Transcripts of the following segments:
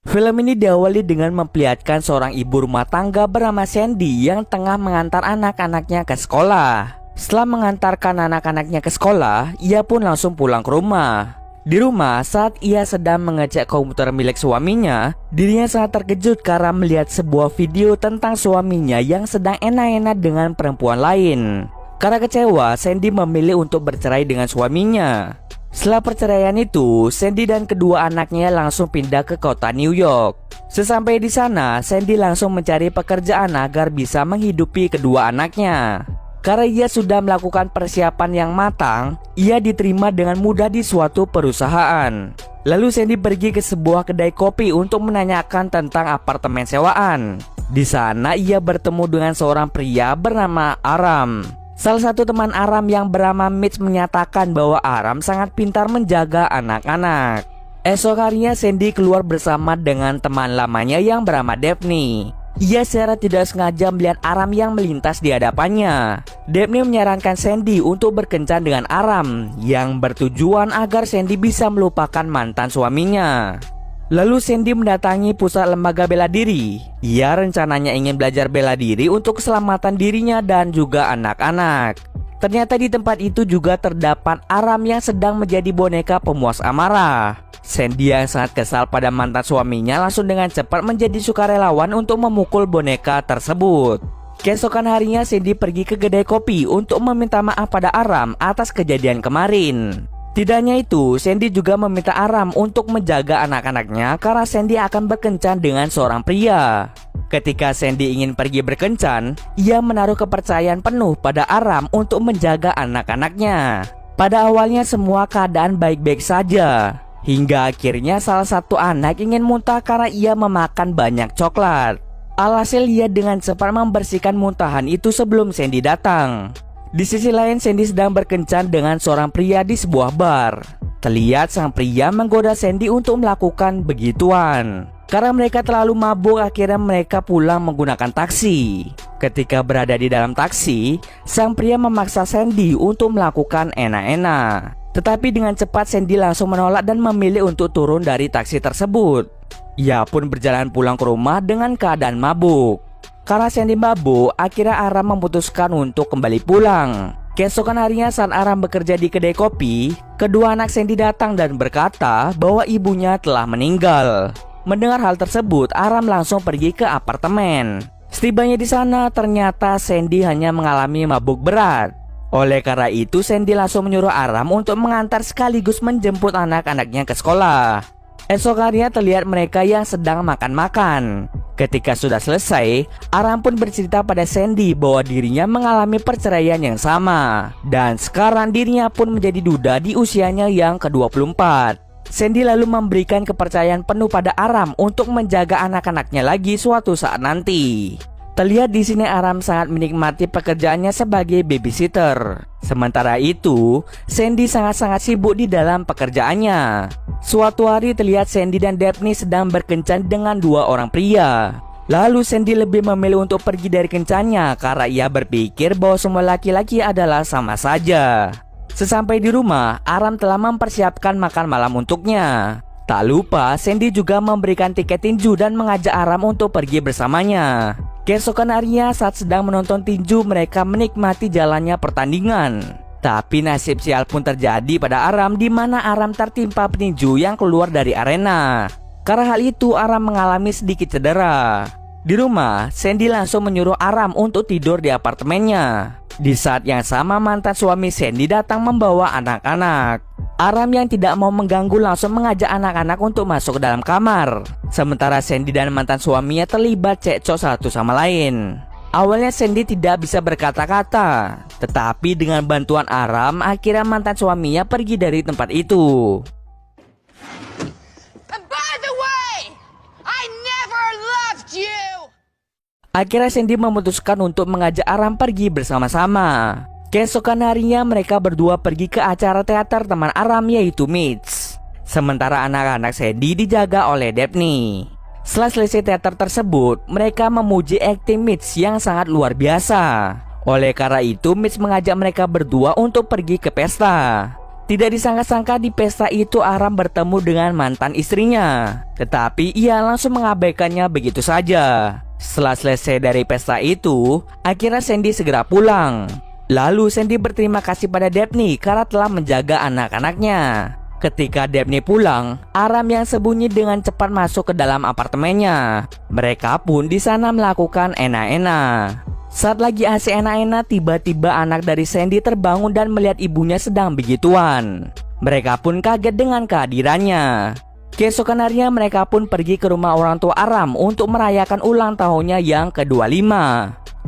Film ini diawali dengan memperlihatkan seorang ibu rumah tangga bernama Sandy yang tengah mengantar anak-anaknya ke sekolah. Setelah mengantarkan anak-anaknya ke sekolah, ia pun langsung pulang ke rumah. Di rumah, saat ia sedang mengecek komputer milik suaminya, dirinya sangat terkejut karena melihat sebuah video tentang suaminya yang sedang enak-enak dengan perempuan lain. Karena kecewa, Sandy memilih untuk bercerai dengan suaminya. Setelah perceraian itu, Sandy dan kedua anaknya langsung pindah ke kota New York. Sesampai di sana, Sandy langsung mencari pekerjaan agar bisa menghidupi kedua anaknya. Karena ia sudah melakukan persiapan yang matang, ia diterima dengan mudah di suatu perusahaan. Lalu Sandy pergi ke sebuah kedai kopi untuk menanyakan tentang apartemen sewaan. Di sana ia bertemu dengan seorang pria bernama Aram. Salah satu teman Aram yang bernama Mitch menyatakan bahwa Aram sangat pintar menjaga anak-anak. Esok harinya Sandy keluar bersama dengan teman lamanya yang bernama Daphne. Ia secara tidak sengaja melihat Aram yang melintas di hadapannya. Daphne menyarankan Sandy untuk berkencan dengan Aram yang bertujuan agar Sandy bisa melupakan mantan suaminya. Lalu Sandy mendatangi pusat lembaga bela diri. Ia rencananya ingin belajar bela diri untuk keselamatan dirinya dan juga anak-anak. Ternyata di tempat itu juga terdapat Aram yang sedang menjadi boneka pemuas amarah. Sandy yang sangat kesal pada mantan suaminya langsung dengan cepat menjadi sukarelawan untuk memukul boneka tersebut. Keesokan harinya Sandy pergi ke kedai kopi untuk meminta maaf pada Aram atas kejadian kemarin. Tidak hanya itu, Sandy juga meminta Aram untuk menjaga anak-anaknya karena Sandy akan berkencan dengan seorang pria. Ketika Sandy ingin pergi berkencan, ia menaruh kepercayaan penuh pada Aram untuk menjaga anak-anaknya. Pada awalnya semua keadaan baik-baik saja, hingga akhirnya salah satu anak ingin muntah karena ia memakan banyak coklat. Alhasil ia dengan cepat membersihkan muntahan itu sebelum Sandy datang. Di sisi lain, Sandy sedang berkencan dengan seorang pria di sebuah bar. Terlihat sang pria menggoda Sandy untuk melakukan begituan. Karena mereka terlalu mabuk, akhirnya mereka pulang menggunakan taksi. Ketika berada di dalam taksi, sang pria memaksa Sandy untuk melakukan enak-enak. Tetapi dengan cepat Sandy langsung menolak dan memilih untuk turun dari taksi tersebut. Ia pun berjalan pulang ke rumah dengan keadaan mabuk. Karena Sandy mabuk, akhirnya Aram memutuskan untuk kembali pulang. Keesokan harinya saat Aram bekerja di kedai kopi, kedua anak Sandy datang dan berkata bahwa ibunya telah meninggal. Mendengar hal tersebut, Aram langsung pergi ke apartemen. Setibanya di sana, ternyata Sandy hanya mengalami mabuk berat. Oleh karena itu, Sandy langsung menyuruh Aram untuk mengantar sekaligus menjemput anak-anaknya ke sekolah. Esok harinya terlihat mereka yang sedang makan-makan. Ketika sudah selesai, Aram pun bercerita pada Sandy bahwa dirinya mengalami perceraian yang sama. Dan sekarang dirinya pun menjadi duda di usianya yang ke-24. Sandy lalu memberikan kepercayaan penuh pada Aram untuk menjaga anak-anaknya lagi suatu saat nanti. Terlihat di sini Aram sangat menikmati pekerjaannya sebagai babysitter. Sementara itu, Sandy sangat-sangat sibuk di dalam pekerjaannya. Suatu hari terlihat Sandy dan Daphne sedang berkencan dengan dua orang pria. Lalu Sandy lebih memilih untuk pergi dari kencannya karena ia berpikir bahwa semua laki-laki adalah sama saja. Sesampai di rumah, Aram telah mempersiapkan makan malam untuknya. Tak lupa, Sandy juga memberikan tiket tinju dan mengajak Aram untuk pergi bersamanya. Keesokan harinya saat sedang menonton tinju, mereka menikmati jalannya pertandingan. Tapi nasib sial pun terjadi pada Aram, di mana Aram tertimpa petinju yang keluar dari arena. Karena hal itu, Aram mengalami sedikit cedera. Di rumah, Sandy langsung menyuruh Aram untuk tidur di apartemennya. Di saat yang sama, mantan suami Sandy datang membawa anak-anak. Aram yang tidak mau mengganggu langsung mengajak anak-anak untuk masuk ke dalam kamar. Sementara Sandy dan mantan suaminya terlibat cekcok satu sama lain. Awalnya Sandy tidak bisa berkata-kata, tetapi dengan bantuan Aram, akhirnya mantan suaminya pergi dari tempat itu. And by the way, I never loved you. Akhirnya Sandy memutuskan untuk mengajak Aram pergi bersama-sama. Keesokan harinya mereka berdua pergi ke acara teater teman Aram yaitu Mitch. Sementara anak-anak Sandy dijaga oleh Daphne. Setelah selesai teater tersebut, mereka memuji akting Mitch yang sangat luar biasa. Oleh karena itu, Mitch mengajak mereka berdua untuk pergi ke pesta. Tidak disangka-sangka di pesta itu Aram bertemu dengan mantan istrinya. Tetapi ia langsung mengabaikannya begitu saja. Setelah selesai dari pesta itu, akhirnya Sandy segera pulang. Lalu Sandy berterima kasih pada Daphne karena telah menjaga anak-anaknya. Ketika Daphne pulang, Aram yang sembunyi dengan cepat masuk ke dalam apartemennya. Mereka pun di sana melakukan enak-enak. Saat lagi asik enak-enak, tiba-tiba anak dari Sandy terbangun dan melihat ibunya sedang begituan. Mereka pun kaget dengan kehadirannya. Keesokan harinya mereka pun pergi ke rumah orang tua Aram untuk merayakan ulang tahunnya yang ke-25.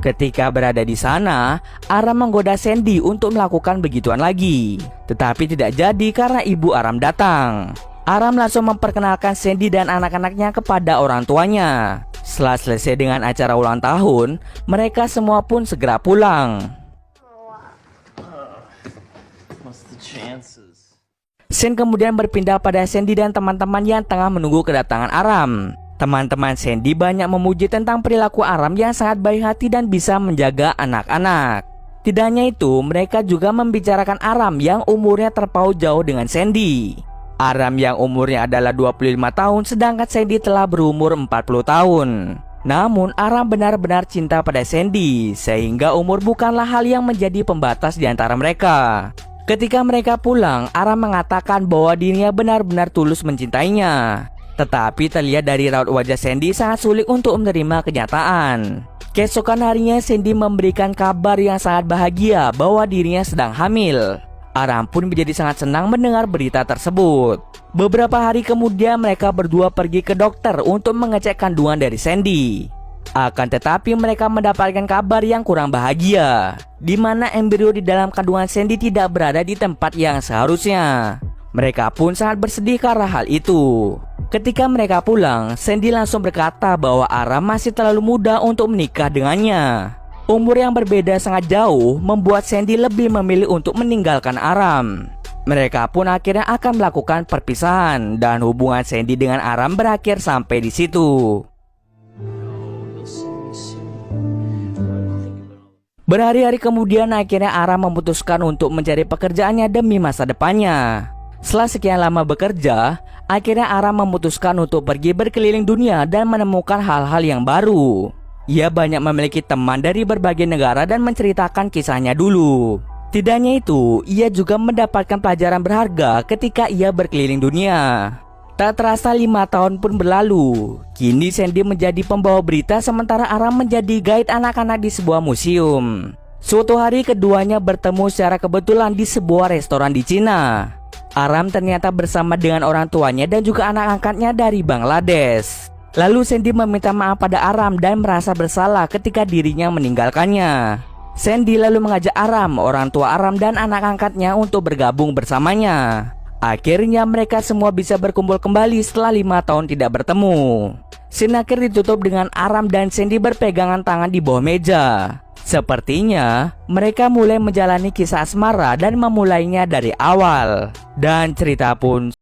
Ketika berada di sana, Aram menggoda Sandy untuk melakukan begituan lagi. Tetapi tidak jadi karena ibu Aram datang. Aram langsung memperkenalkan Sandy dan anak-anaknya kepada orang tuanya. Setelah selesai dengan acara ulang tahun, mereka semua pun segera pulang. Scene kemudian berpindah pada Sandy dan teman-teman yang tengah menunggu kedatangan Aram. Teman-teman Sandy banyak memuji tentang perilaku Aram yang sangat baik hati dan bisa menjaga anak-anak. Tidak hanya itu, mereka juga membicarakan Aram yang umurnya terpaut jauh dengan Sandy. Aram yang umurnya adalah 25 tahun sedangkan Sandy telah berumur 40 tahun. Namun Aram benar-benar cinta pada Sandy sehingga umur bukanlah hal yang menjadi pembatas di antara mereka. Ketika mereka pulang, Aram mengatakan bahwa dirinya benar-benar tulus mencintainya. Tetapi terlihat dari raut wajah Sandy sangat sulit untuk menerima kenyataan. Keesokan harinya Sandy memberikan kabar yang sangat bahagia bahwa dirinya sedang hamil. Aram pun menjadi sangat senang mendengar berita tersebut. Beberapa hari kemudian mereka berdua pergi ke dokter untuk mengecek kandungan dari Sandy. Akan tetapi mereka mendapatkan kabar yang kurang bahagia, di mana embrio di dalam kandungan Sandy tidak berada di tempat yang seharusnya. Mereka pun sangat bersedih karena hal itu. Ketika mereka pulang, Sandy langsung berkata bahwa Aram masih terlalu muda untuk menikah dengannya. Umur yang berbeda sangat jauh membuat Sandy lebih memilih untuk meninggalkan Aram. Mereka pun akhirnya akan melakukan perpisahan dan hubungan Sandy dengan Aram berakhir sampai di situ. Berhari-hari kemudian akhirnya Aram memutuskan untuk mencari pekerjaannya demi masa depannya. Setelah sekian lama bekerja, akhirnya Aram memutuskan untuk pergi berkeliling dunia dan menemukan hal-hal yang baru. Ia banyak memiliki teman dari berbagai negara dan menceritakan kisahnya dulu. Tidak hanya itu, ia juga mendapatkan pelajaran berharga ketika ia berkeliling dunia. Tak terasa 5 tahun pun berlalu. Kini Sandy menjadi pembawa berita sementara Aram menjadi guide anak-anak di sebuah museum. Suatu hari keduanya bertemu secara kebetulan di sebuah restoran di Cina. Aram ternyata bersama dengan orang tuanya dan juga anak angkatnya dari Bangladesh. Lalu Sandy meminta maaf pada Aram dan merasa bersalah ketika dirinya meninggalkannya. Sandy lalu mengajak Aram, orang tua Aram dan anak angkatnya untuk bergabung bersamanya. Akhirnya mereka semua bisa berkumpul kembali setelah 5 tahun tidak bertemu. Scene akhir ditutup dengan Aram dan Sandy berpegangan tangan di bawah meja. Sepertinya mereka mulai menjalani kisah asmara dan memulainya dari awal. Dan cerita pun